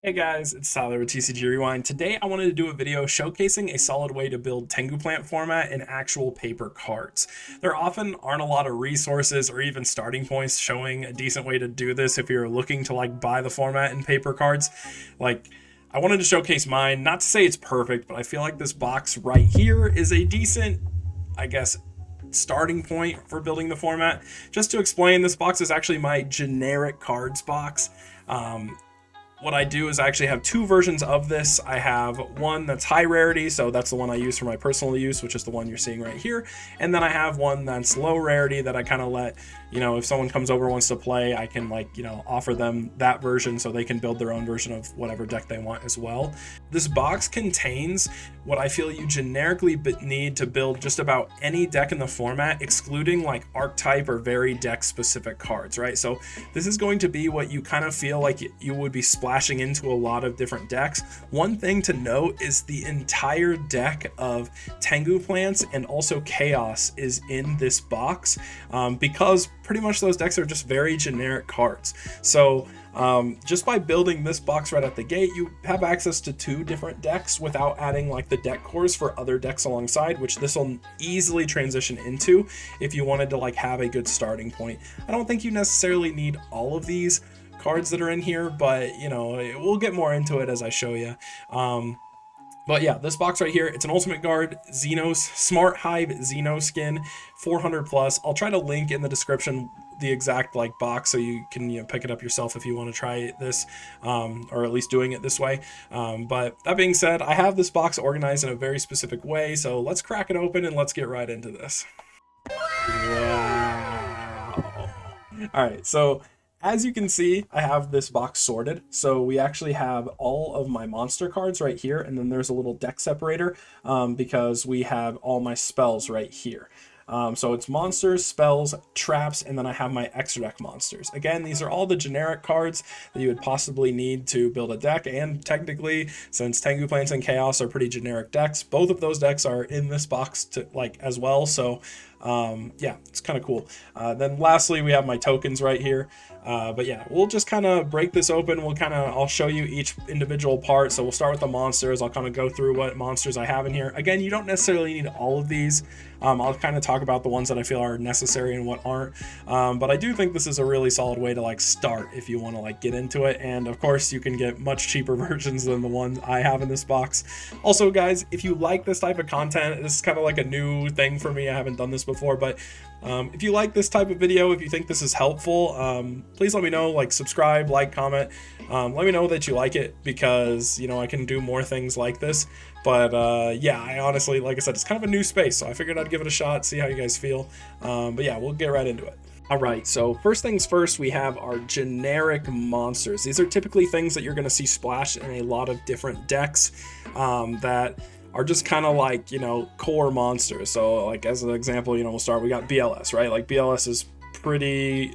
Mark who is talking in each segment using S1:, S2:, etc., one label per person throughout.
S1: Hey guys, it's Tyler with TCG Rewind. Today I wanted to do a video showcasing a solid way to build Tengu plant format in actual paper cards. There often aren't a lot of resources or even starting points showing a decent way to do this if you're looking to buy the format in paper cards. Like I wanted to showcase mine, not to say it's perfect, but I feel like this box right here is a decent, I guess, starting point for building the format. Just to explain, this box is actually my generic cards box. What I do is I actually have two versions of this. I have one that's high rarity, so that's the one I use for my personal use, which is the one you're seeing right here. And then I have one that's low rarity that I kind of let, if someone comes over wants to play, I can offer them that version so they can build their own version of whatever deck they want as well. This box contains what I feel you generically need to build just about any deck in the format, excluding like Archetype or very deck specific cards, right? So this is going to be what you kind of feel like you would be splashing into a lot of different decks. One thing to note is the entire deck of Tengu plants and also Chaos is in this box, because pretty much those decks are just very generic cards. So just by building this box right at the gate, you have access to two different decks without adding like the deck cores for other decks alongside, which this will easily transition into if you wanted to have a good starting point. I don't think you necessarily need all of these cards that are in here, but we'll get more into it as I show you. But yeah, this box right here, it's an Ultimate Guard, Xenos, Smart Hive Xeno skin, 400 plus. I'll try to link in the description the exact box so you can pick it up yourself if you want to try this, or at least doing it this way. But that being said, I have this box organized in a very specific way, so let's crack it open and let's get right into this. Wow. All right, so as you can see, I have this box sorted. So we actually have all of my monster cards right here, and then there's a little deck separator because we have all my spells right here. So it's monsters, spells, traps, and then I have my extra deck monsters. Again, these are all the generic cards that you would possibly need to build a deck, and technically, since Tengu Plants and Chaos are pretty generic decks, both of those decks are in this box as well. So yeah, it's kind of cool. Then lastly, we have my tokens right here. But yeah, we'll just kind of break this open. I'll show you each individual part. So we'll start with the monsters. I'll kind of go through what monsters I have in here. Again, you don't necessarily need all of these. I'll kind of talk about the ones that I feel are necessary and what aren't. But I do think this is a really solid way to start if you want to get into it. And of course, you can get much cheaper versions than the ones I have in this box. Also, guys, if you like this type of content, this is kind of like a new thing for me. I haven't done this before, but if you like this type of video, if you think this is helpful, please let me know, subscribe, comment, let me know that you like it, because I can do more things like this. But yeah, I honestly, like I said, it's kind of a new space, so I figured I'd give it a shot, see how you guys feel. But yeah, we'll get right into it. Alright, so first things first, we have our generic monsters. These are typically things that you're going to see splash in a lot of different decks that are just kind of core monsters. So as an example, we got BLS, right? BLS is pretty,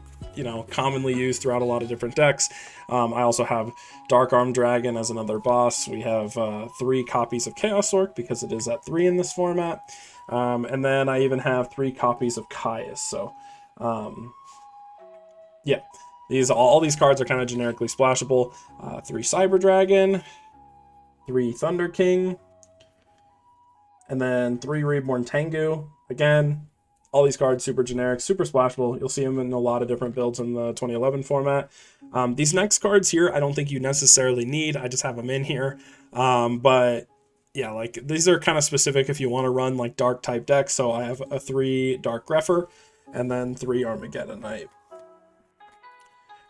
S1: commonly used throughout a lot of different decks. I also have Dark Arm Dragon as another boss. We have 3 copies of Chaos Orc because it is at 3 in this format. And then I even have 3 copies of Caius. So yeah, all these cards are kind of generically splashable. 3 Cyber Dragon, 3 Thunder King, and then 3 Reborn Tengu. Again, all these cards super generic, super splashable. You'll see them in a lot of different builds in the 2011 format. These next cards here, I don't think you necessarily need. I just have them in here. But yeah, these are kind of specific if you want to run dark type decks. So I have a 3 Dark Grepher and then 3 Armageddon Knight.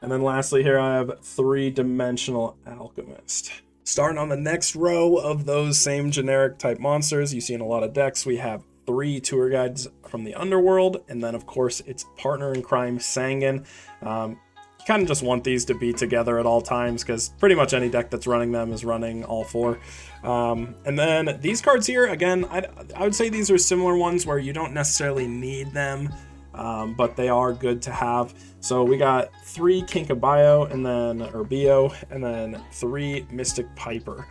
S1: And then lastly here, I have 3 Dimensional Alchemist. Starting on the next row of those same generic type monsters you see in a lot of decks, we have 3 tour guides from the underworld, and then of course its partner in crime, Sangan. You kind of just want these to be together at all times, because pretty much any deck that's running them is running all 4. And then these cards here, again, I would say these are similar ones where you don't necessarily need them, but they are good to have. So we got 3 Kinkabio and then 3 Mystic Piper.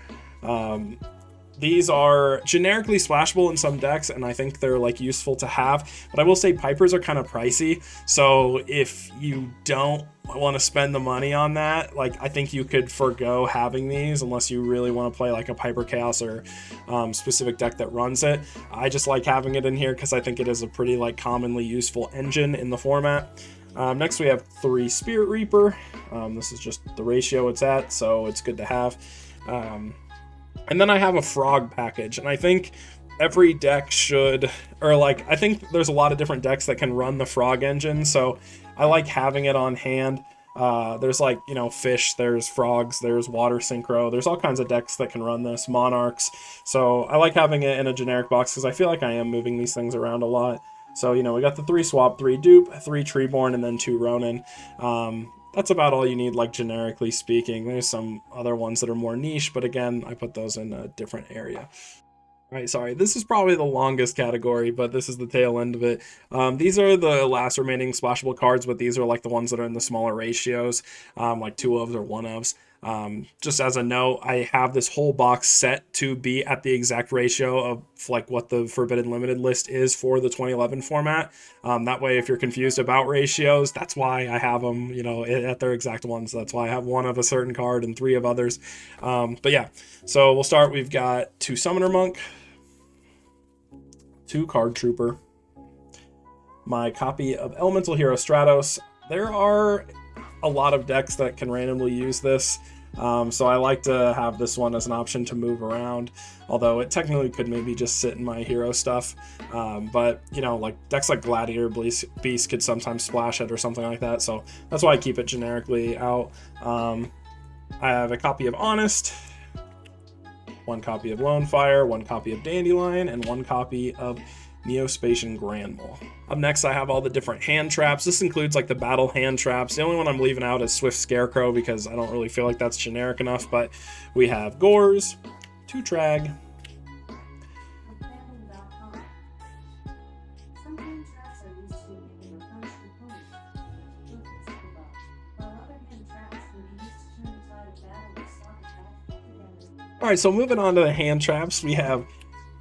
S1: these are generically splashable in some decks, and I think they're like useful to have, but I will say pipers are kind of pricey, so if you don't want to spend the money on that, like I think you could forgo having these unless you really want to play like a Piper Chaos or specific deck that runs it. I just like having it in here because I think it is a pretty like commonly useful engine in the format. Next we have 3 Spirit Reaper. This is just the ratio it's at, so it's good to have. And then I have a Frog package, and I think every deck should, or like, I think there's a lot of different decks that can run the Frog engine, so I like having it on hand. There's like, you know, fish, there's frogs, there's water synchro, there's all kinds of decks that can run this, monarchs, so I like having it in a generic box because I feel like I am moving these things around a lot. So, you know, we got the 3 swap, 3 dupe, 3 treeborn, and then 2 ronin. That's about all you need, like generically speaking. There's some other ones that are more niche, but again, I put those in a different area. All right, sorry, this is probably the longest category, but this is the tail end of it. These are the last remaining splashable cards, but these are like the ones that are in the smaller ratios, like 2-ofs or 1-ofs. Just as a note, I have this whole box set to be at the exact ratio of like what the Forbidden Limited list is for the 2011 format. That way, if you're confused about ratios, that's why I have them, you know, at their exact ones. That's why I have 1 of a certain card and 3 of others. But yeah, so we'll start. We've got 2 Summoner Monk, 2 Card Trooper, my copy of Elemental Hero Stratos. There are a lot of decks that can randomly use this, so I like to have this one as an option to move around, although it technically could maybe just sit in my hero stuff, but you know, like decks like Gladiator Beast could sometimes splash it or something like that, so that's why I keep it generically out. I have a copy of Honest, 1 copy of Lone Fire, 1 copy of Dandelion, and 1 copy of Neospatian Granmole. Up next, I have all the different hand traps. This includes like the battle hand traps. The only one I'm leaving out is Swift Scarecrow because I don't really feel like that's generic enough, but we have Gores, 2 Trag, all right, so moving on to the hand traps, we have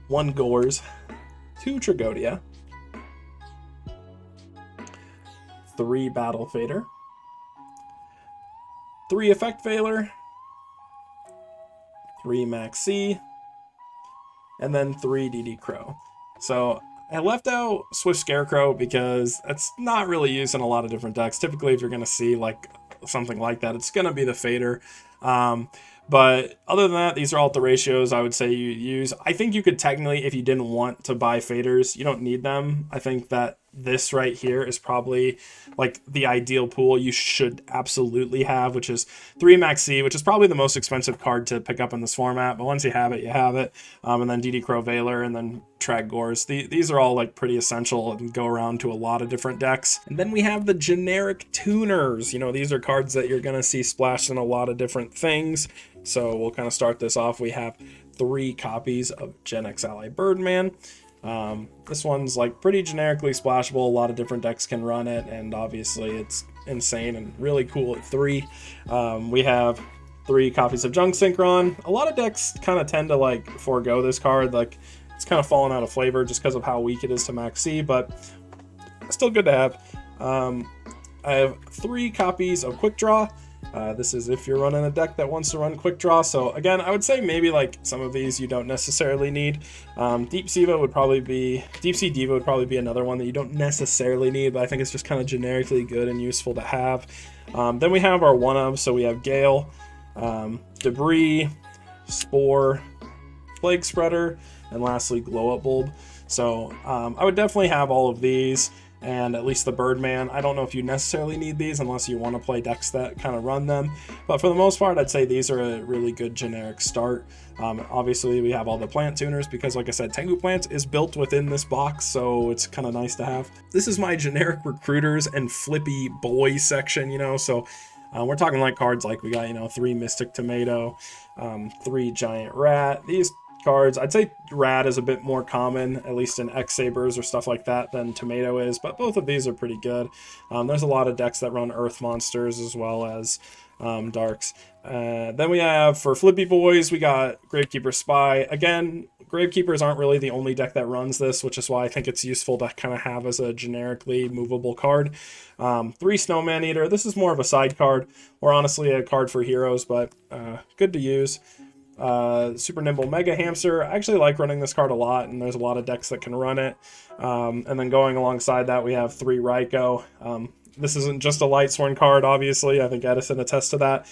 S1: 1 Gores, 2 Tragodia, 3 Battle Fader, 3 Effect Veiler, 3 Maxi, and then 3 DD Crow. So I left out Swift Scarecrow because it's not really used in a lot of different decks. Typically, if you're going to see like something like that, it's going to be the Fader. But other than that, these are all the ratios I would say you use. I think you could technically, if you didn't want to buy Faders, you don't need them. I think that this right here is probably like the ideal pool you should absolutely have, which is 3 Maxi, which is probably the most expensive card to pick up in this format, but once you have it, you have it. And then DD Crow Veiler, and then Trag Gores. These are all like pretty essential and go around to a lot of different decks. And then we have the generic tuners. You know, these are cards that you're gonna see splashed in a lot of different things. So we'll kind of start this off. We have 3 copies of Gen X Ally Birdman. This one's like pretty generically splashable. A lot of different decks can run it, and obviously it's insane and really cool at 3. We have 3 copies of Junk Synchron. A lot of decks kind of tend to like forego this card. Like it's kind of fallen out of flavor just because of how weak it is to Max C, but still good to have. I have 3 copies of Quick Draw. This is if you're running a deck that wants to run Quick Draw. So again, I would say maybe like some of these you don't necessarily need. Deep Sea Diva would probably be another one that you don't necessarily need, but I think it's just kind of generically good and useful to have. Then we have our one-of, so we have Gale, Debris, Spore, Plague Spreader, and lastly Glow Up Bulb. So I would definitely have all of these, and at least the Birdman. I don't know if you necessarily need these unless you want to play decks that kind of run them, but for the most part I'd say these are a really good generic start. Obviously we have all the plant tuners because like I said, Tengu Plants is built within this box, so it's kind of nice to have. This is my generic recruiters and flippy boy section, you know, so we're talking like cards like we got, you know, 3 Mystic Tomato, 3 Giant Rat. These cards, I'd say Rat is a bit more common, at least in X-Sabers or stuff like that, than Tomato is, but both of these are pretty good. There's a lot of decks that run Earth Monsters as well as darks. Then we have, for Flippy Boys, we got Gravekeeper Spy. Again, Gravekeepers aren't really the only deck that runs this, which is why I think it's useful to kind of have as a generically movable card. 3 Snowman Eater. This is more of a side card, or honestly a card for heroes, but good to use. Super Nimble Mega Hamster. I actually like running this card a lot, and there's a lot of decks that can run it. And then going alongside that, we have 3 Raikou. This isn't just a Lightsworn card, obviously. I think Edison attests to that.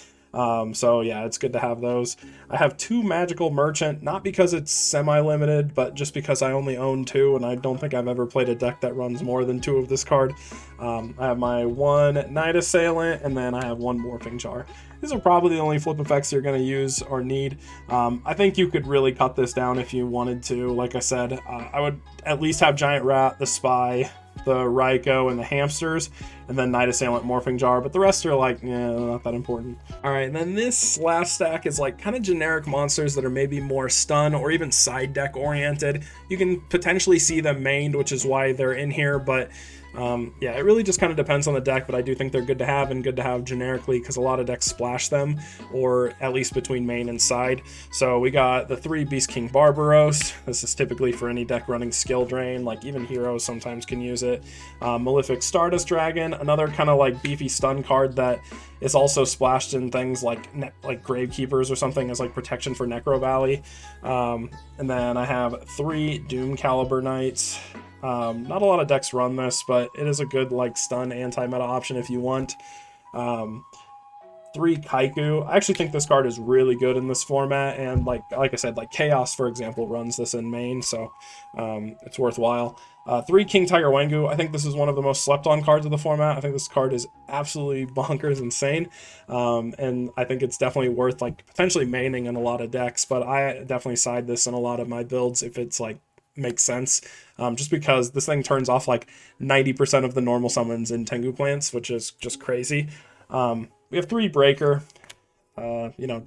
S1: So yeah, it's good to have those. I have 2 Magical Merchant, not because it's semi-limited, but just because I only own 2, and I don't think I've ever played a deck that runs more than 2 of this card. I have my 1 Night Assailant, and then I have 1 Morphing Jar. These are probably the only flip effects you're going to use or need. I think you could really cut this down if you wanted to. Like I said, I would at least have Giant Rat, the Spy, the Raikou, and the Hamsters, and then Night Assailant, Morphing Jar, but the rest are like, yeah, not that important. All right, and then this last stack is like kind of generic monsters that are maybe more stun or even side deck oriented. You can potentially see them mained, which is why they're in here, but yeah, it really just kind of depends on the deck, but I do think they're good to have, and good to have generically because a lot of decks splash them, or at least between main and side. So we got the 3 Beast King Barbaros. This is typically for any deck running Skill Drain, like even heroes sometimes can use it. Malefic Stardust Dragon, another kind of like beefy stun card that is also splashed in things like Gravekeepers or something as like protection for Necro Valley. And then I have 3 Doom Caliber Knights. Not a lot of decks run this, but it is a good like stun anti-meta option if you want. 3 Kaiku. I actually think this card is really good in this format, and like I said, like Chaos, for example, runs this in main, so it's worthwhile. 3 King Tiger Wengu. I think this is one of the most slept on cards of the format. I think this card is absolutely bonkers insane, and I think it's definitely worth like potentially maining in a lot of decks, but I definitely side this in a lot of my builds if it's like makes sense, just because this thing turns off like 90% of the normal summons in Tengu plants, which is just crazy. We have 3 Breaker, you know,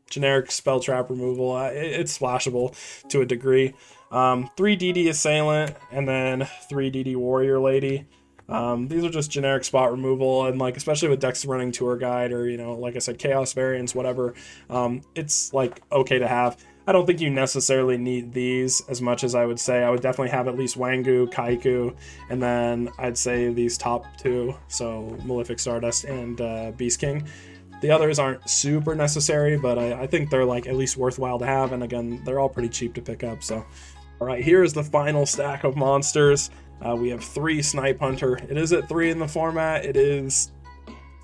S1: generic spell trap removal. It's splashable to a degree. 3 DD Assailant, and then 3 DD Warrior Lady. These are just generic spot removal, and like especially with decks running Tour Guide or, you know, like I said, Chaos variants, whatever, it's like okay to have. I don't think you necessarily need these as much as I would say. I would definitely have at least Wangu, Kaiku, and then I'd say these top 2, so Malefic Stardust and Beast King. The others aren't super necessary, but I think they're like at least worthwhile to have, and again, they're all pretty cheap to pick up. So, all right, here is the final stack of monsters. We have 3 Snipe Hunter. It is at 3 in the format. It is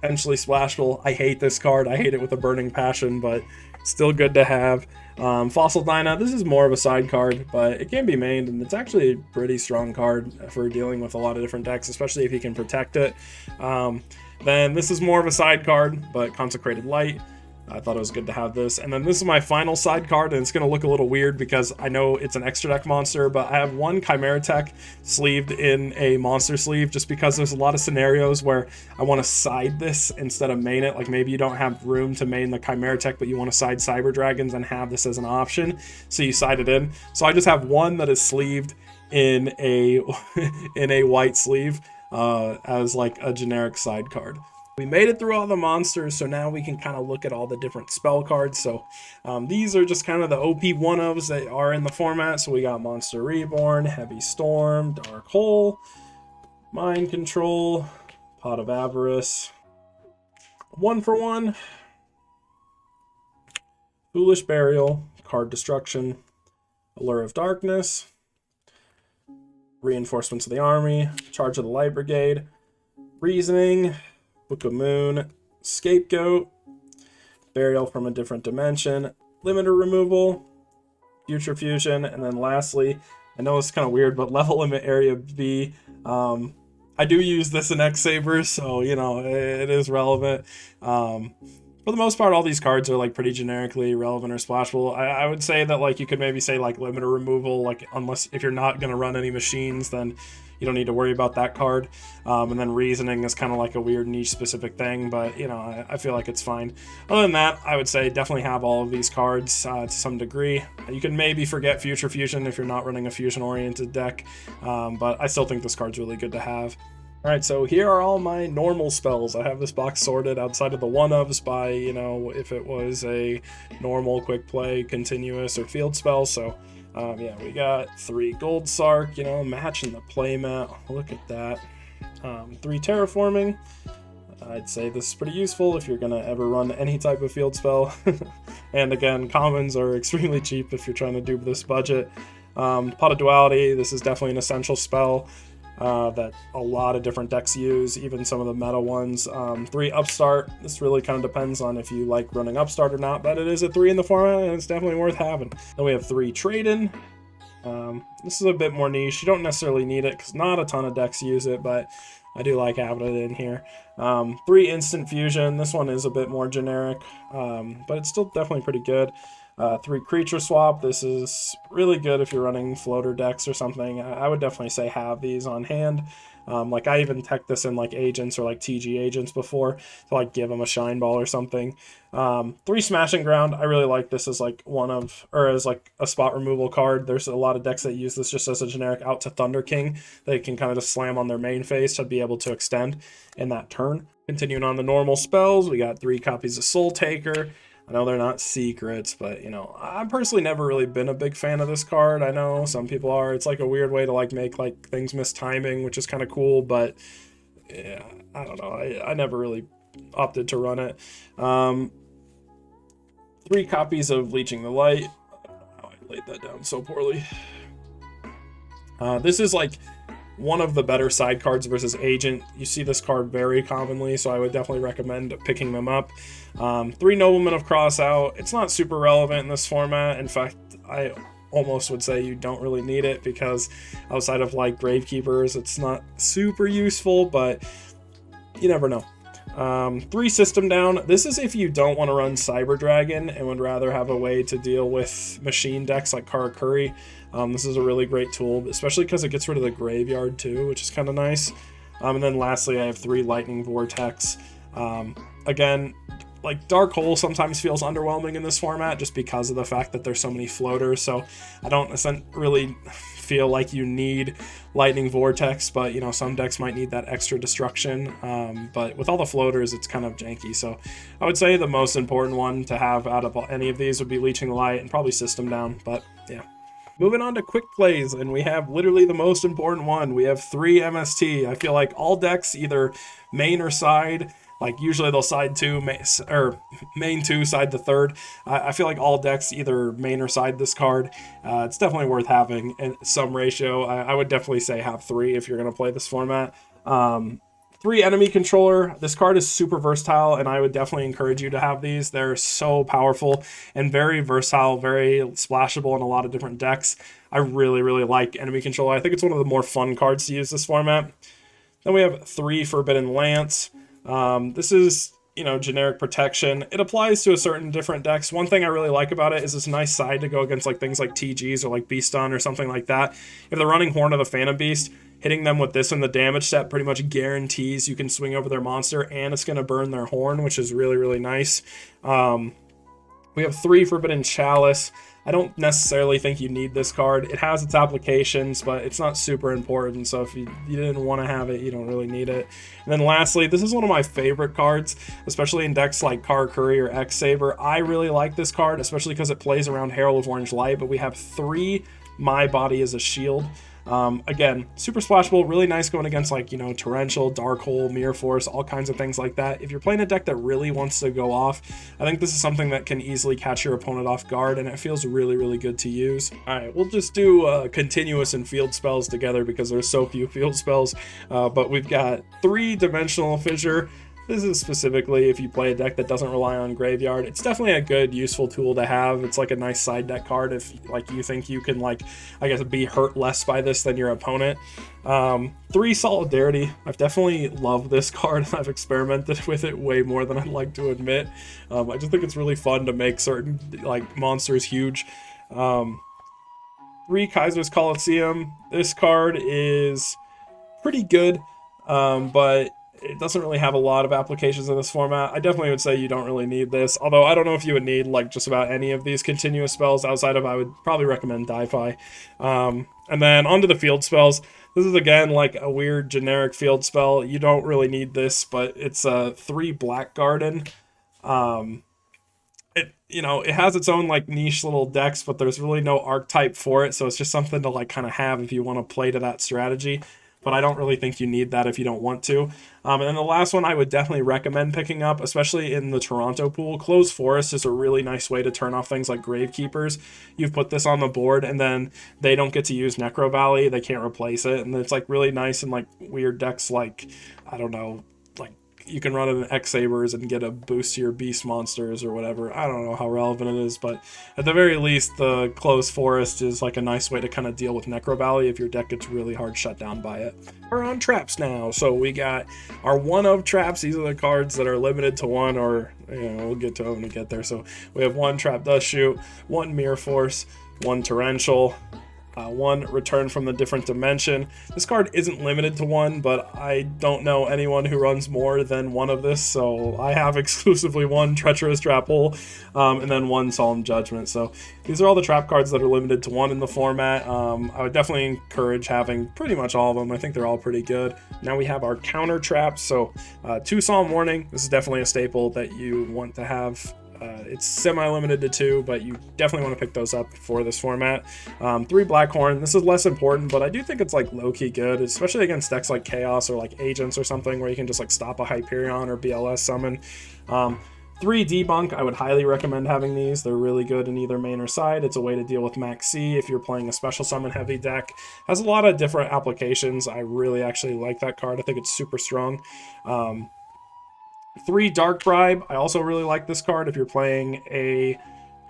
S1: potentially splashable. I hate this card. I hate it with a burning passion, but still good to have. Fossil Dyna, this is more of a side card, but it can be mained, and it's actually a pretty strong card for dealing with a lot of different decks, especially if you can protect it. Then this is more of a side card, but Consecrated Light. I thought it was good to have this. And then this is my final side card, and it's going to look a little weird because I know it's an extra deck monster, but I have 1 Chimera Tech sleeved in a monster sleeve just because there's a lot of scenarios where I want to side this instead of main it. Like maybe you don't have room to main the Chimera Tech, but you want to side Cyber Dragons and have this as an option, so you side it in. So I just have 1 that is sleeved in a in a white sleeve as like a generic side card. We made it through all the monsters, so now we can kind of look at all the different spell cards. So these are just kind of the OP one-ofs that are in the format. So we got Monster Reborn, Heavy Storm, Dark Hole, Mind Control, Pot of Avarice, 1 for 1, Foolish Burial, Card Destruction, Allure of Darkness, Reinforcements of the Army, Charge of the Light Brigade, Reasoning, Book of Moon, Scapegoat, Burial from a Different Dimension, Limiter Removal, Future Fusion, and then lastly, I know it's kind of weird, but Level Limit Area B. I do use this in X-Sabers, so, you know, it is relevant. For the most part, all these cards are like pretty generically relevant or splashable. I would say that like you could maybe say like Limiter Removal, like unless if you're not going to run any machines, then you don't need to worry about that card. And then Reasoning is kind of like a weird niche specific thing, but you know, I feel like it's fine. Other than that, I would say definitely have all of these cards to some degree. You can maybe forget Future Fusion if you're not running a fusion oriented deck, but I still think this card's really good to have. Alright, so here are all my normal spells. I have this box sorted outside of the one-ofs by, you know, if it was a normal, quick play, continuous, or field spell. So, yeah, we got 3 Gold Sark, you know, matching the playmat. Look at that. 3 Terraforming. I'd say this is pretty useful if you're going to ever run any type of field spell. And again, commons are extremely cheap if you're trying to do this budget. Pot of Duality, this is definitely an essential spell. That a lot of different decks use, even some of the meta ones. 3 Upstart, this really kind of depends on if you like running Upstart or not, but it is a 3 in the format and it's definitely worth having. Then we have 3 Trade-In. This is a bit more niche. You don't necessarily need it because not a ton of decks use it, but I do like having it in here. 3 Instant Fusion, this one is a bit more generic, but it's still definitely pretty good. 3 Creature Swap, this is really good if you're running floater decks or something. I would definitely say have these on hand. Like I even tech this in like agents or like TG agents before to like give them a shine ball or something. 3 Smashing Ground, I really like this as like as like a spot removal card. There's a lot of decks that use this just as a generic out to Thunder King. They can kind of just slam on their main phase to be able to extend in that turn. Continuing on the normal spells, we got 3 copies of Soul Taker. I know they're not secrets, but, you know, I've personally never really been a big fan of this card. I know some people are. It's like a weird way to, like, make, like, things miss timing, which is kind of cool, but, yeah, I don't know. I never really opted to run it. 3 copies of Leeching the Light. Oh, I laid that down so poorly. This is, like, one of the better side cards versus agent. You see this card very commonly, so I would definitely recommend picking them up. 3 Noblemen of Crossout. It's not super relevant in this format. In fact, I almost would say you don't really need it because outside of like Gravekeepers, it's not super useful, but you never know. 3 System Down. This is if you don't want to run Cyber Dragon and would rather have a way to deal with machine decks like Karakuri. This is a really great tool, especially because it gets rid of the graveyard too, which is kind of nice. And then lastly, I have 3 Lightning Vortex. Again, like Dark Hole sometimes feels underwhelming in this format just because of the fact that there's so many floaters, so I don't really feel like you need Lightning Vortex, but you know, some decks might need that extra destruction, but with all the floaters it's kind of janky. So I would say the most important one to have out of any of these would be Leeching the Light and probably System Down, but yeah. Moving on to quick plays, and we have literally the most important one. We have 3 MST. I feel like all decks, either main or side, like usually they'll side 2, main 2, side the 3rd. I feel like all decks either main or side this card. It's definitely worth having in some ratio. I would definitely say have 3 if you're going to play this format. 3 Enemy Controller. This card is super versatile, and I would definitely encourage you to have these. They're so powerful and very versatile, very splashable in a lot of different decks. I really, really like Enemy Controller. I think it's one of the more fun cards to use this format. Then we have 3 Forbidden Lance. This is, you know, generic protection. It applies to a certain different decks. One thing I really like about it is it's a nice side to go against like things like TGs or like Beast Stun or something like that. If they're running Horn of the Phantom Beast, hitting them with this in the damage set pretty much guarantees you can swing over their monster and it's going to burn their horn, which is really, really nice. We have 3 Forbidden Chalice. I don't necessarily think you need this card. It has its applications, but it's not super important, so if you didn't want to have it, you don't really need it. And then lastly, this is one of my favorite cards, especially in decks like Karakuri or X-Saber. I really like this card, especially because it plays around Herald of Orange Light, but we have 3 My Body as a Shield. Again, super splashable, really nice going against like, you know, Torrential, Dark Hole, Mirror Force, all kinds of things like that. If you're playing a deck that really wants to go off, I think this is something that can easily catch your opponent off guard, and it feels really, really good to use. Alright, we'll just do continuous and field spells together because there's so few field spells, but we've got 3 Dimensional Fissure. This is specifically if you play a deck that doesn't rely on graveyard. It's definitely a good, useful tool to have. It's like a nice side deck card if like you think you can, like, I guess, be hurt less by this than your opponent. 3 Solidarity. I've definitely loved this card. I've experimented with it way more than I'd like to admit. I just think it's really fun to make certain like monsters huge. 3 Kaiser's Coliseum. This card is pretty good, but it doesn't really have a lot of applications in this format. I definitely would say you don't really need this, although I don't know if you would need like just about any of these continuous spells outside of, I would probably recommend Di-Fi. And then onto the field spells. This is again like a weird generic field spell. You don't really need this, but it's a 3 Black Garden. It has its own like niche little decks, but there's really no archetype for it, so it's just something to like kind of have if you want to play to that strategy. But I don't really think you need that if you don't want to. And then the last one I would definitely recommend picking up, especially in the Toronto pool. Closed Forest is a really nice way to turn off things like Gravekeepers. You've put this on the board, and then they don't get to use Necro Valley. They can't replace it, and it's like really nice in like weird decks like, I don't know, like you can run an X-Sabers and get a boost to your beast monsters or whatever. I don't know how relevant it is, but at the very least, the Closed Forest is like a nice way to kind of deal with Necro Valley if your deck gets really hard shut down by it. We're on traps now, so we got our one of traps. These are the cards that are limited to 1, or we'll get to them when we get there. So we have 1 Trap Dust Shoot, 1 Mirror Force, 1 Torrential, 1 Return from the Different Dimension. This card isn't limited to 1, but I don't know anyone who runs more than 1 of this, so I have exclusively 1 Treacherous Trap Hole, and then 1 Solemn Judgment. So these are all the trap cards that are limited to 1 in the format. I would definitely encourage having pretty much all of them. I think they're all pretty good. Now we have our counter traps. So 2 Solemn Warning. This is definitely a staple that you want to have. It's semi-limited to 2, but you definitely want to pick those up for this format. 3 Blackhorn. This is less important, but I do think it's like low-key good, especially against decks like Chaos or like Agents or something where you can just like stop a Hyperion or BLS summon. 3 Debunk. I would highly recommend having these. They're really good in either main or side. It's a way to deal with Max C if you're playing a special summon heavy deck. Has a lot of different applications. I really actually like that card. I think it's super strong. 3 Dark Bribe. I also really like this card if you're playing a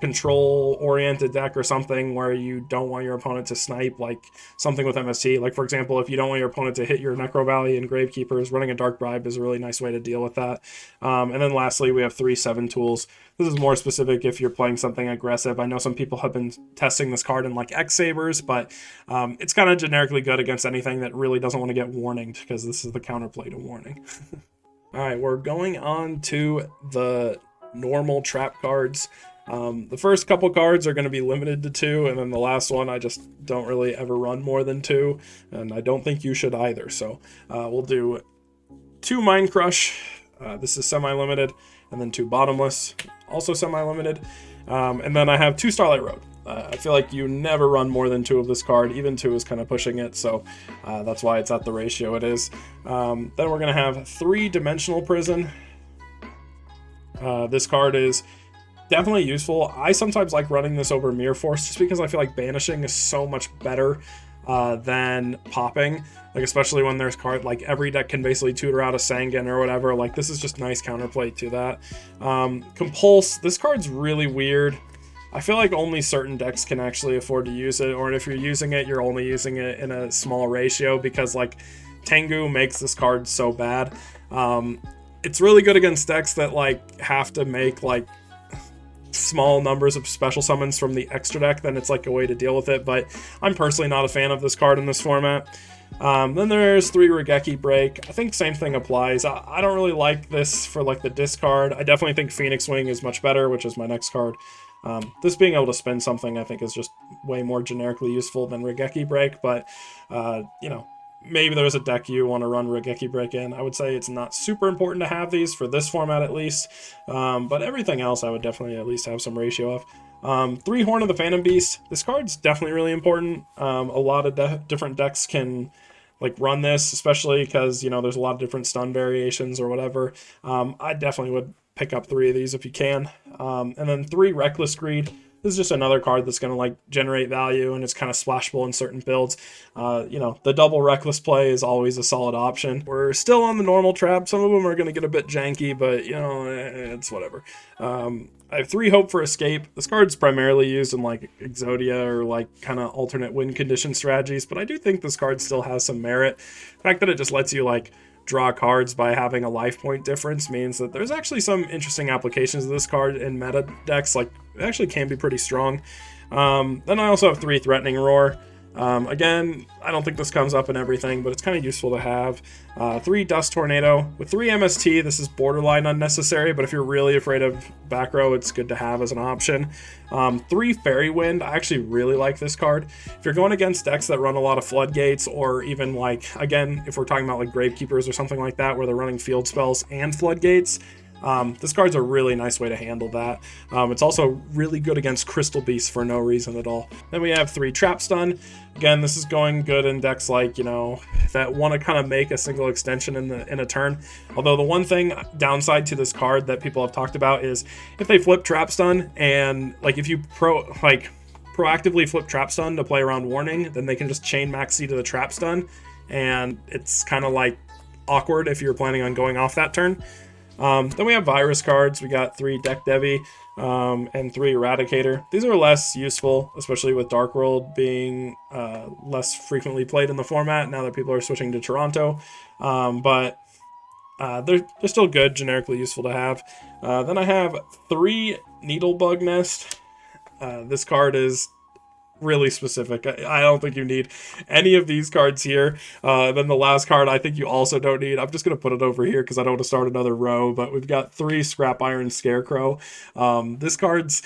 S1: control-oriented deck or something where you don't want your opponent to snipe, like something with MST. Like, for example, if you don't want your opponent to hit your Necro Valley and Gravekeepers, running a Dark Bribe is a really nice way to deal with that. And then lastly, we have 3 7 Tools. This is more specific if you're playing something aggressive. I know some people have been testing this card in like X-Sabers, but it's kind of generically good against anything that really doesn't want to get warninged, because this is the counterplay to Warning. All right, we're going on to the normal trap cards. The first couple cards are going to be limited to 2, and then the last one I just don't really ever run more than 2, and I don't think you should either. So we'll do 2 Mind Crush. This is semi-limited, and then 2 Bottomless, also semi-limited. And then I have 2 Starlight Road. I feel like you never run more than 2 of this card. Even 2 is kind of pushing it, so that's why it's at the ratio it is. Then we're going to have 3 Dimensional Prison. This card is definitely useful. I sometimes like running this over Mirror Force just because I feel like banishing is so much better than popping. Like, especially when there's card, like every deck can basically tutor out a Sangan or whatever. Like, this is just nice counterplay to that. Compulse. This card's really weird. I feel like only certain decks can actually afford to use it, or if you're using it, you're only using it in a small ratio, because like Tengu makes this card so bad. It's really good against decks that like have to make like small numbers of special summons from the extra deck. Then it's like a way to deal with it, but I'm personally not a fan of this card in this format. Then there's 3 Regeki Break. I think same thing applies. I don't really like this for like the discard. I definitely think Phoenix Wing is much better, which is my next card. This being able to spin something, I think, is just way more generically useful than Regeki Break, but, maybe there's a deck you want to run Regeki Break in. I would say it's not super important to have these for this format at least, but everything else I would definitely at least have some ratio of. 3 Horn of the Phantom Beast. This card's definitely really important. A lot of different decks can like run this, especially because, there's a lot of different stun variations or whatever. I definitely would pick up 3 of these if you can. And then 3 Reckless Greed. This is just another card that's going to like generate value, and it's kind of splashable in certain builds. The double Reckless play is always a solid option. We're still on the normal trap. Some of them are going to get a bit janky, but it's whatever. I have 3 Hope for Escape. This card's primarily used in like Exodia or like kind of alternate win condition strategies, but I do think this card still has some merit. The fact that it just lets you like draw cards by having a life point difference means that there's actually some interesting applications of this card in meta decks. Like, it actually can be pretty strong. Then I also have 3 Threatening Roar. Again, I don't think this comes up in everything, but it's kind of useful to have. 3 Dust Tornado. With 3 MST, this is borderline unnecessary, but if you're really afraid of back row, it's good to have as an option. 3 Fairy Wind. I actually really like this card. If you're going against decks that run a lot of Floodgates, or even like, again, if we're talking about like Gravekeepers or something like that, where they're running field spells and Floodgates, this card's a really nice way to handle that. It's also really good against Crystal Beasts for no reason at all. Then we have 3 Trap Stun. Again, this is going good in decks like, you know, that want to kind of make a single extension in a turn. Although the one thing downside to this card that people have talked about is if they flip Trap Stun, and like if you proactively flip Trap Stun to play around Warning, then they can just chain Maxi to the Trap Stun, and it's kind of like awkward if you're planning on going off that turn. Then we have Virus cards. We got 3 Deck Devi and 3 Eradicator. These are less useful, especially with Dark World being less frequently played in the format now that people are switching to Toronto. But they're still good, generically useful to have. Then I have 3 Needlebug Nest. This card is really specific. I don't think you need any of these cards here. Then the last card I think you also don't need. I'm just going to put it over here because I don't want to start another row, but we've got 3 Scrap Iron Scarecrow. This card's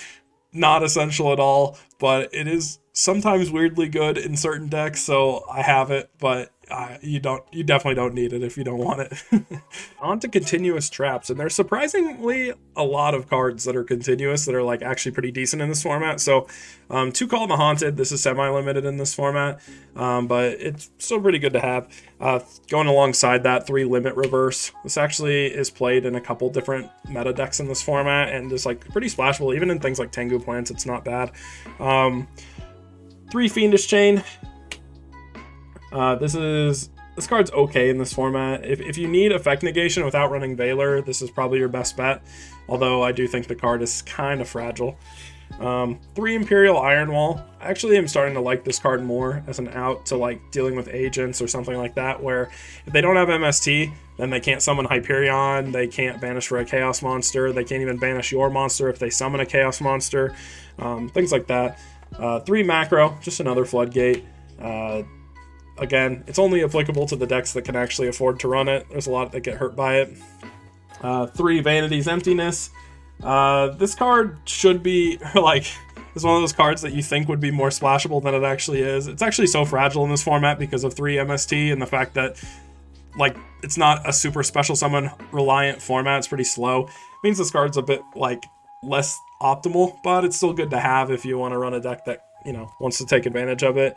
S1: not essential at all, but it is sometimes weirdly good in certain decks, so I have it, but you definitely don't need it if you don't want it. On to continuous traps, and there's surprisingly a lot of cards that are continuous that are like actually pretty decent in this format. So 2 Call of the Haunted. This is semi-limited in this format, but it's still pretty good to have. Going alongside that, 3 Limit Reverse. This actually is played in a couple different meta decks in this format and is like pretty splashable. Even in things like Tengu plants, it's not bad. 3 Fiendish Chain. This card's okay in this format. If you need effect negation without running Veiler, this is probably your best bet, although I do think the card is kind of fragile. 3 Imperial Iron Wall. Actually, I'm starting to like this card more as an out to like dealing with agents or something like that, where if they don't have MST, then they can't summon Hyperion, they can't banish for a Chaos Monster, they can't even banish your monster if they summon a Chaos Monster, things like that. 3 Macro, just another Floodgate. Again, it's only applicable to the decks that can actually afford to run it. There's a lot that get hurt by it. 3 Vanity's Emptiness. This card should be, like, it's one of those cards that you think would be more splashable than it actually is. It's actually so fragile in this format because of 3 MST and the fact that, like, it's not a super special summon reliant format. It's pretty slow. It means this card's a bit, like, less optimal, but it's still good to have if you want to run a deck that, you know, wants to take advantage of it.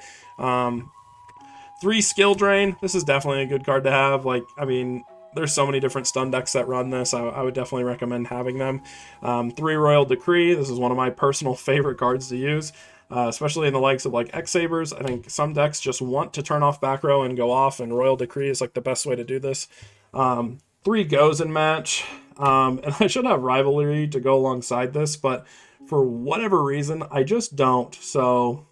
S1: 3 Skill Drain. This is definitely a good card to have. Like, I mean, there's so many different stun decks that run this. I would definitely recommend having them. 3 Royal Decree. This is one of my personal favorite cards to use, especially in the likes of like X-Sabers. I think some decks just want to turn off back row and go off, and Royal Decree is like the best way to do this. 3 Goes in Match. And I should have Rivalry to go alongside this, but for whatever reason, I just don't. So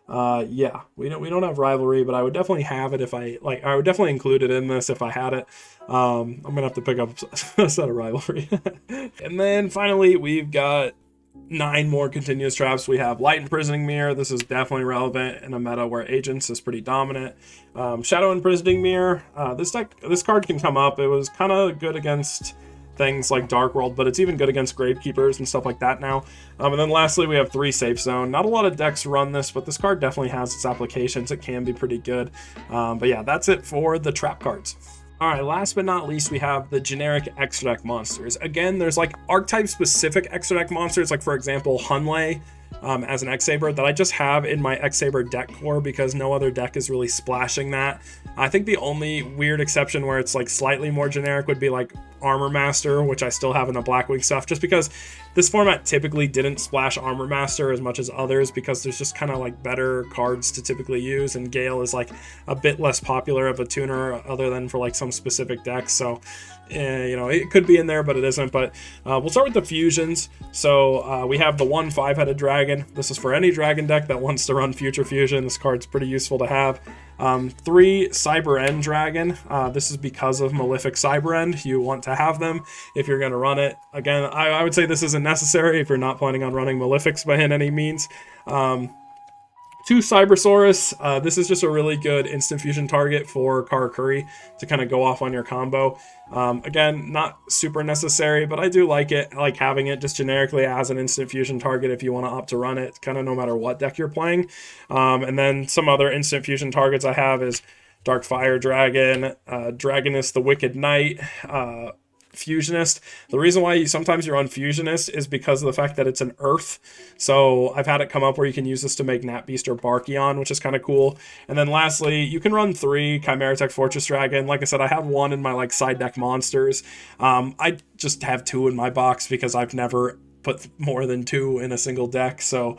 S1: yeah, we don't have Rivalry, but I would definitely have it if I would definitely include it in this if I had it. I'm gonna have to pick up a set of Rivalry. And then finally, we've got 9 more continuous traps. We have Light Imprisoning Mirror. This is definitely relevant in a meta where Agents is pretty dominant. Shadow Imprisoning Mirror. This card can come up. It was kind of good against things like Dark World, but it's even good against Gravekeepers and stuff like that now. And then lastly, we have 3 Safe Zone. Not a lot of decks run this, but this card definitely has its applications. It can be pretty good. But yeah, that's it for the trap cards. All right, last but not least, we have the generic extra deck monsters. Again, there's like archetype specific extra deck monsters, like for example, Hunley as an X-Saber that I just have in my X-Saber deck core because no other deck is really splashing that. I think the only weird exception where it's like slightly more generic would be like Armor Master, which I still have in the Blackwing stuff, just because this format typically didn't splash Armor Master as much as others because there's just kind of like better cards to typically use, and Gale is like a bit less popular of a tuner other than for like some specific decks. So you know, it could be in there, but it isn't. But we'll start with the fusions. So we have the 1 5-headed dragon. This is for any dragon deck that wants to run future fusion. This card's pretty useful to have. 3 Cyber End Dragon. This is because of Malefic Cyber End. You want to have them if you're going to run it. Again, I would say this isn't necessary if you're not planning on running Malefics by any means. 2 Cybersaurus. This is just a really good instant fusion target for Karakuri to kind of go off on your combo. Again, not super necessary, but I do like it. I like having it just generically as an instant fusion target if you want to opt to run it, kind of no matter what deck you're playing. And then some other instant fusion targets I have is Dark Fire Dragon, Dragonist the Wicked Knight, Fusionist. The reason why sometimes you're on Fusionist is because of the fact that it's an Earth. So I've had it come up where you can use this to make Nat Beast or Barkion, which is kind of cool. And then lastly, you can run 3 Chimera Tech Fortress Dragon. Like I said, I have 1 in my like side deck monsters. I just have 2 in my box because I've never put more than 2 in a single deck. So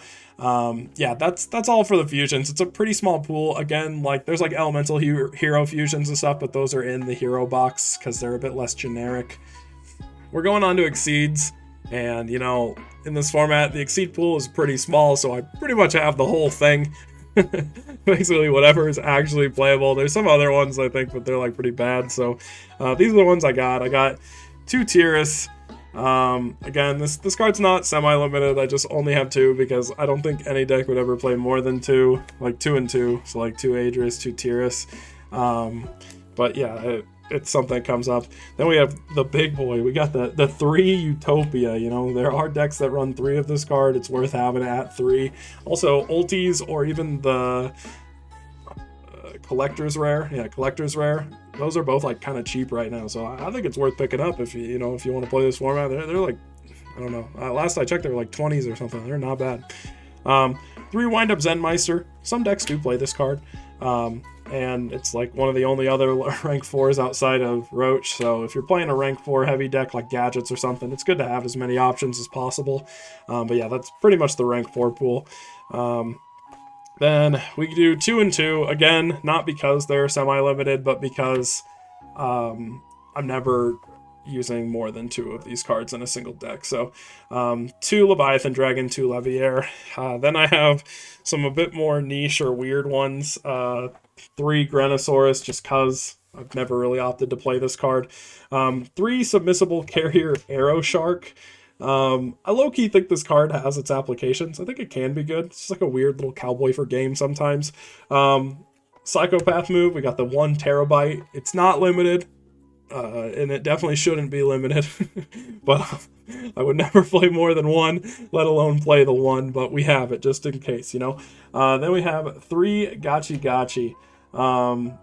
S1: yeah, that's all for the fusions. It's a pretty small pool. Again, like there's like elemental hero fusions and stuff, but those are in the hero box because they're a bit less generic. We're going on to Exceeds, and you know, in this format the Exceed pool is pretty small, so I pretty much have the whole thing. Basically whatever is actually playable. There's some other ones I think, but they're like pretty bad. So these are the ones I got. 2 Tyrus. Again, this card's not semi-limited. I just only have 2 because I don't think any deck would ever play more than 2, like 2 and 2, so like 2 Adris, 2 Tyrus. But yeah, it's something that comes up. Then we have the big boy. We got the 3 Utopia. You know, there are decks that run 3 of this card. It's worth having it at 3. Also, ultis or even the collector's rare. Yeah, collector's rare. Those are both like kind of cheap right now, so I think it's worth picking up if you want to play this format. They're like, I don't know. Last I checked, they were like 20s or something. They're not bad. 3 Wind Up Zenmeister. Some decks do play this card, and it's like one of the only other rank 4s outside of Roach. So if you're playing a rank 4 heavy deck like Gadgets or something, it's good to have as many options as possible. But yeah, that's pretty much the rank 4 pool. Then we do 2 and 2, again, not because they're semi-limited, but because I'm never using more than 2 of these cards in a single deck. So 2 Leviathan Dragon, 2 Leviair. Then I have some a bit more niche or weird ones. 3 Grenosaurus, just because I've never really opted to play this card. 3 Submissible Carrier Arrow Shark. I low-key think this card has its applications. I think it can be good. It's just like a weird little cowboy for game sometimes. Psychopath move, we got the 1 Terabyte. It's not limited, and it definitely shouldn't be limited. But I would never play more than 1, let alone play the 1, but we have it just in case, you know. Then we have 3 Gachi Gachi.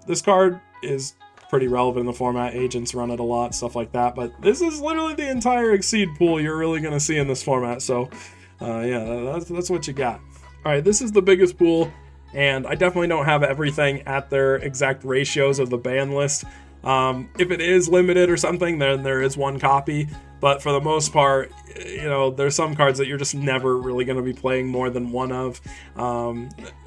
S1: This card is pretty relevant in the format. Agents run it a lot, stuff like that, but this is literally the entire Exceed pool you're really going to see in this format. So yeah, that's what you got. All right, this is the biggest pool, and I definitely don't have everything at their exact ratios of the ban list. If it is limited or something, then there is 1 copy, but for the most part, you know, there's some cards that you're just never really going to be playing more than 1 of.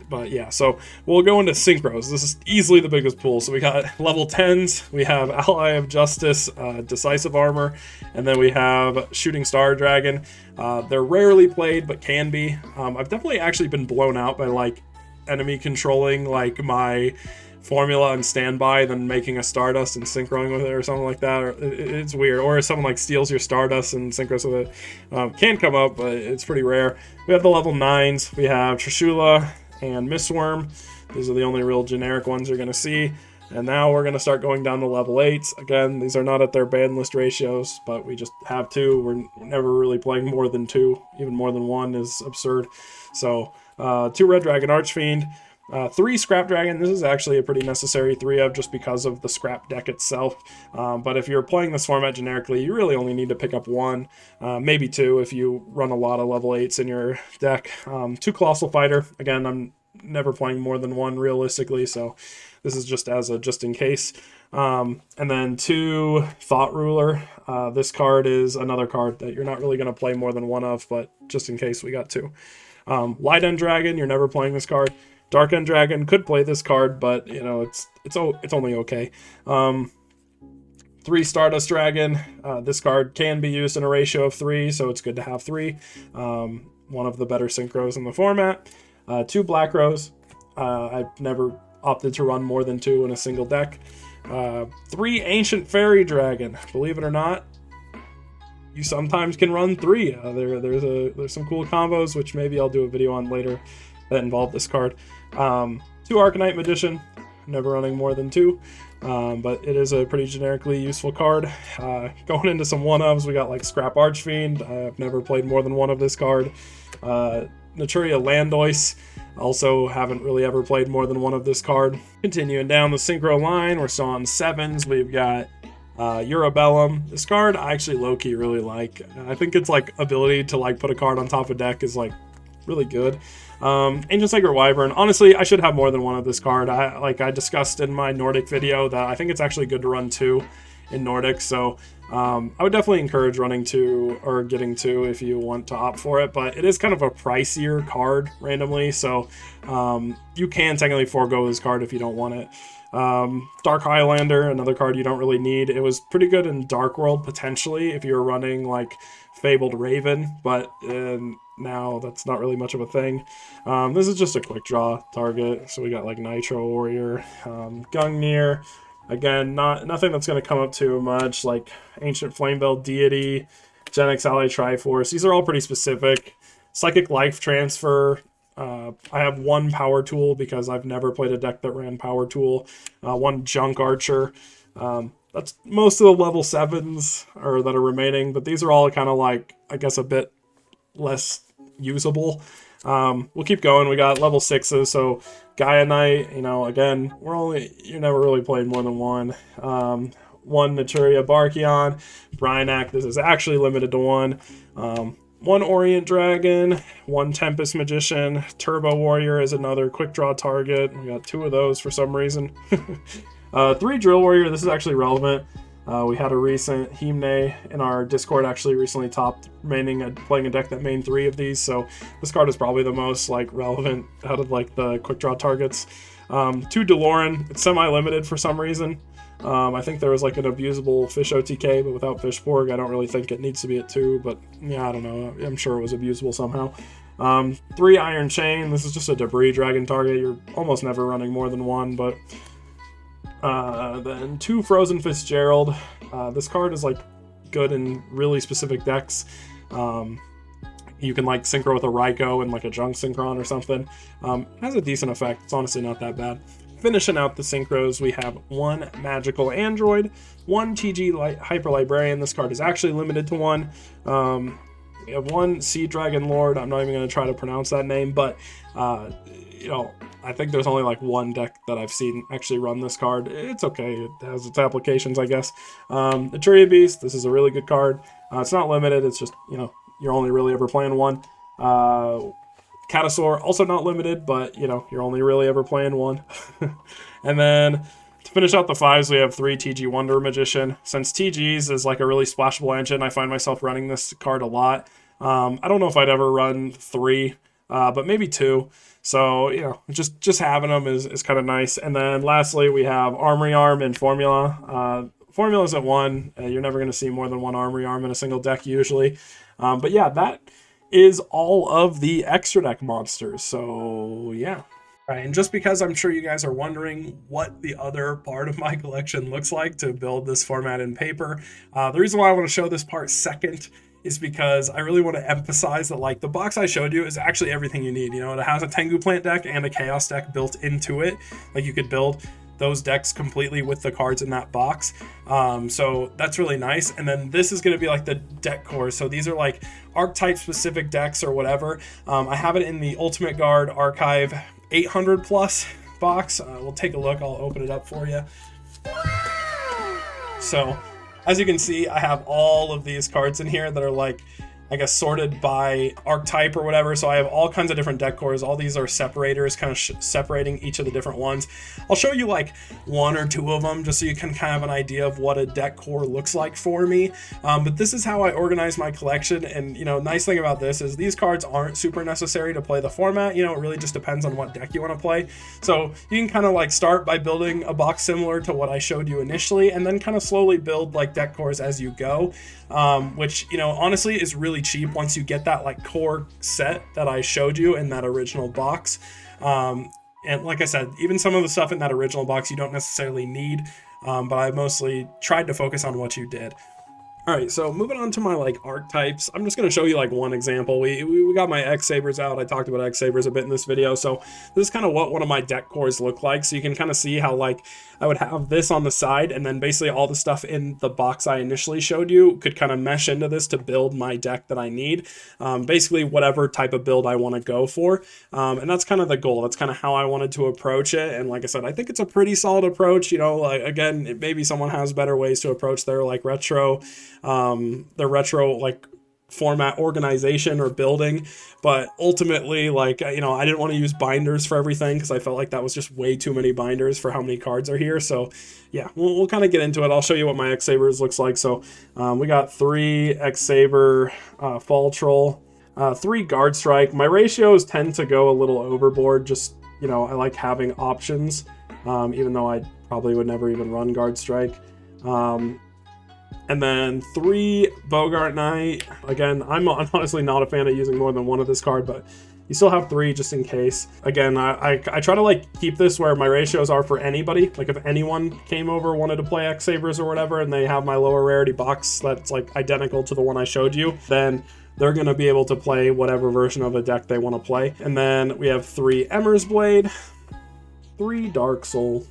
S1: But yeah, so we'll go into Synchros. This is easily the biggest pool. So we got level 10s, we have Ally of Justice, Decisive Armor, and then we have Shooting Star Dragon. They're rarely played, but can be. I've definitely actually been blown out by like enemy controlling like my formula on standby, then making a Stardust and synchroing with it or something like that. Or it's weird. Or if someone like steals your Stardust and synchros with it. Can come up, but it's pretty rare. We have the level 9s. We have Trishula and Mistworm. These are the only real generic ones you're going to see. And now we're going to start going down to level 8s. Again, these are not at their ban list ratios, but we just have 2. We're never really playing more than 2. Even more than 1 is absurd. So 2 Red Dragon Archfiend, 3 Scrap Dragon. This is actually a pretty necessary 3 of just because of the scrap deck itself. But if you're playing this format generically, you really only need to pick up 1, maybe 2 if you run a lot of level 8s in your deck. 2 Colossal Fighter. Again, I'm never playing more than 1 realistically, so this is just as a just in case. And then 2 Thought Ruler. This card is another card that you're not really going to play more than 1 of, but just in case we got 2. Light End Dragon. You're never playing this card. Dark End Dragon could play this card, but you know it's only okay. 3 Stardust Dragon. This card can be used in a ratio of 3, so it's good to have 3. One of the better synchros in the format. 2 Black Rose. I've never opted to run more than 2 in a single deck. 3 Ancient Fairy Dragon. Believe it or not, you sometimes can run 3. There's some cool combos, which maybe I'll do a video on later. that involve this card. 2 Archetype Magician, never running more than 2. But it is a pretty generically useful card. Going into some one-ofs, we got like Scrap Archfiend. I've never played more than 1 of this card. Naturia Landois, also haven't really ever played more than 1 of this card. Continuing down the Synchro line, we're still on 7s. We've got Eurobellum. This card I actually low-key really like. I think its like ability to like put a card on top of deck is like really good. Ancient Sacred Wyvern. Honestly, I should have more than 1 of this card. I discussed in my Nordic video that I think it's actually good to run 2 in Nordic, so I would definitely encourage running 2 or getting 2 if you want to opt for it, but it is kind of a pricier card randomly, so you can technically forego this card if you don't want it. Dark Highlander, another card you don't really need. It was pretty good in Dark World potentially if you were running like Fabled Raven, but now that's not really much of a thing. This is just a quick draw target, so we got like Nitro Warrior, Gungnir. Again, nothing that's going to come up too much, like Ancient Flamebell Deity, Genix Ally Triforce. These are all pretty specific. Psychic Life Transfer. I have 1 Power Tool because I've never played a deck that ran Power Tool. 1 Junk Archer. That's most of the level 7s that are remaining, but these are all kind of like, I guess, a bit less usable. We'll keep going. We got level 6s, so Gaia Knight, you know, again, you're never really playing more than 1. 1 Naturia Barkion, Bryanak, this is actually limited to 1. 1 Orient Dragon, 1 Tempest Magician, Turbo Warrior is another quick draw target. We got 2 of those for some reason. 3 Drill Warrior, this is actually relevant. We had a recent Himne in our Discord actually recently topped playing a deck that main 3 of these, so this card is probably the most like relevant out of like the quick draw targets. 2 DeLorean, it's semi-limited for some reason. I think there was like an abusable Fish OTK, but without Fishborg, I don't really think it needs to be at 2, but yeah, I don't know. I'm sure it was abusable somehow. 3 Iron Chain, this is just a Debris Dragon target. You're almost never running more than 1, but then 2 Frozen Fitzgerald. This card is like good in really specific decks. You can like synchro with a Raikou and like a Junk Synchron or something. It has a decent effect. It's honestly not that bad. Finishing out the synchros, we have 1 Magical Android, 1 TG Hyper Librarian. This card is actually limited to 1. We have 1 Sea Dragon Lord. I'm not even going to try to pronounce that name, but you know, I think there's only like 1 deck that I've seen actually run this card. It's okay. It has its applications, I guess. The Tree Beast. This is a really good card. It's not limited. It's just, you know, you're only really ever playing 1. Catasaur, also not limited, but, you know, you're only really ever playing 1. And then to finish out the 5s, we have 3 TG Wonder Magician. Since TGs is like a really splashable engine, I find myself running this card a lot. I don't know if I'd ever run 3, but maybe 2. So, you know, just having them is kind of nice. And then lastly, we have Armory Arm and Formula. Formula's at 1. You're never going to see more than 1 Armory Arm in a single deck usually. But yeah, that is all of the extra deck monsters. So yeah. All right, and just because I'm sure you guys are wondering what the other part of my collection looks like to build this format in paper, the reason why I want to show this part second is because I really want to emphasize that like the box I showed you is actually everything you need. You know, it has a Tengu plant deck and a Chaos deck built into it. Like you could build those decks completely with the cards in that box. So that's really nice. And then this is going to be like the deck core. So these are like archetype specific decks or whatever. I have it in the Ultimate Guard Archive 800 plus box. We'll take a look. I'll open it up for you. So as you can see, I have all of these cards in here that are like, I guess, sorted by archetype or whatever. So I have all kinds of different deck cores. All these are separators, kind of separating each of the different ones. I'll show you like 1 or 2 of them just so you can kind of have an idea of what a deck core looks like for me. But this is how I organize my collection. And, you know, nice thing about this is these cards aren't super necessary to play the format. You know, it really just depends on what deck you want to play. So you can kind of like start by building a box similar to what I showed you initially, and then kind of slowly build like deck cores as you go. Which, you know, honestly is really cheap once you get that like core set that I showed you in that original box. And like I said, even some of the stuff in that original box you don't necessarily need, but I mostly tried to focus on what you did. All right, so moving on to my like archetypes, I'm just going to show you like one example. We got my X Sabers out. I talked about X Sabers a bit in this video. So this is kind of what one of my deck cores look like. So you can kind of see how like I would have this on the side, and then basically all the stuff in the box I initially showed you could kind of mesh into this to build my deck that I need. Basically whatever type of build I want to go for. And that's kind of the goal. That's kind of how I wanted to approach it. And like I said, I think it's a pretty solid approach. You know, like again, maybe someone has better ways to approach their like retro like format organization or building, but ultimately, like, you know, I didn't want to use binders for everything because I felt like that was just way too many binders for how many cards are here. So yeah, we'll kind of get into it. I'll show you what my X Sabers looks like. So we got 3 X Saber Fall Troll, 3 Guard Strike. My ratios tend to go a little overboard. Just, you know, I like having options, even though I probably would never even run Guard Strike. And then 3 Bogart Knight. Again, I'm honestly not a fan of using more than one of this card, but you still have 3 just in case. Again, I try to like keep this where my ratios are for anybody. Like if anyone came over, wanted to play X Sabers or whatever, and they have my lower rarity box that's like identical to the one I showed you, then they're going to be able to play whatever version of a deck they want to play. And then we have 3 Emmer's Blade, 3 Dark Soul,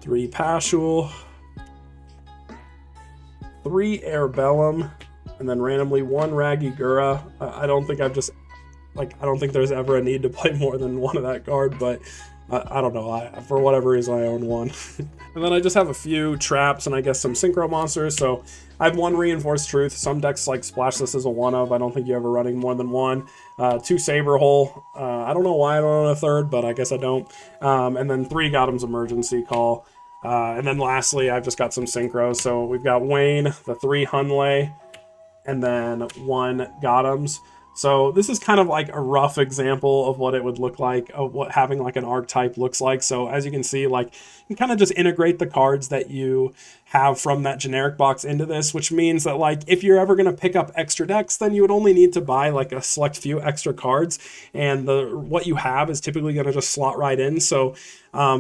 S1: 3 Pashul, 3 Airbellum, and then randomly 1 Ragigura. I don't think I don't think there's ever a need to play more than one of that card, but I don't know. For whatever reason, I own 1. And then I just have a few traps and I guess some Synchro monsters. So I have 1 Reinforced Truth. Some decks like splash this as a 1-of. I don't think you're ever running more than 1. 2 Saber Hole. I don't know why I don't own a 3rd, but I guess I don't. And then 3 Gotham's Emergency Call. And then lastly, I've just got some Synchros. So we've got Wayne, the 3 Hunley, and then 1 Gotham's. So this is kind of like a rough example of what it would look like, of what having like an archetype looks like. So as you can see, like you can kind of just integrate the cards that you have from that generic box into this, which means that like if you're ever going to pick up extra decks, then you would only need to buy like a select few extra cards, and what you have is typically going to just slot right in. So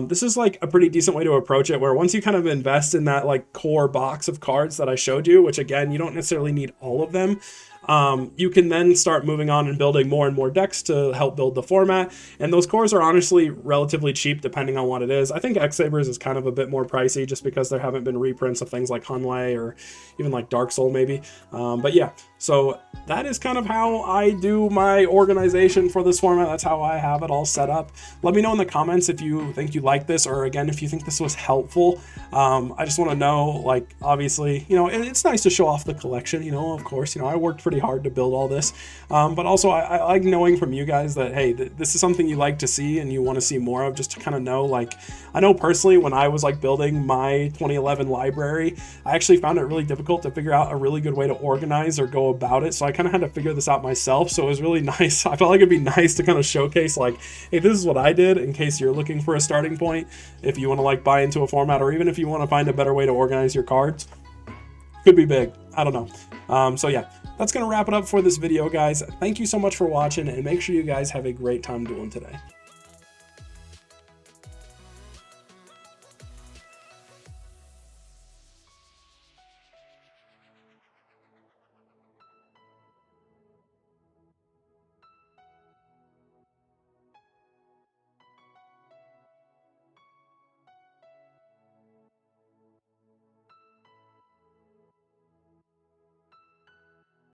S1: this is like a pretty decent way to approach it, where once you kind of invest in that like core box of cards that I showed you, which again, you don't necessarily need all of them, you can then start moving on and building more and more decks to help build the format. And those cores are honestly relatively cheap depending on what it is. I think X Sabers is kind of a bit more pricey just because there haven't been reprints of things like Hunley or even like Dark Soul maybe. But yeah, so that is kind of how I do my organization for this format. That's how I have it all set up. Let me know in the comments if you think you like this, or again, if you think this was helpful. I just want to know, like, obviously, you know, it's nice to show off the collection, you know, of course, you know, I worked pretty hard to build all this. But also I like knowing from you guys that, hey, this is something you like to see and you want to see more of, just to kind of know, like, I know personally when I was like building my 2011 library, I actually found it really difficult to figure out a really good way to organize or go about it. So I kind of had to figure this out myself. So it was really nice. I felt like it'd be nice to kind of showcase like, hey, this is what I did, in case you're looking for a starting point, if you want to like buy into a format, or even if you want to find a better way to organize your cards. Could be big. I don't know. So yeah, that's going to wrap it up for this video, guys. Thank you so much for watching, and make sure you guys have a great time doing today.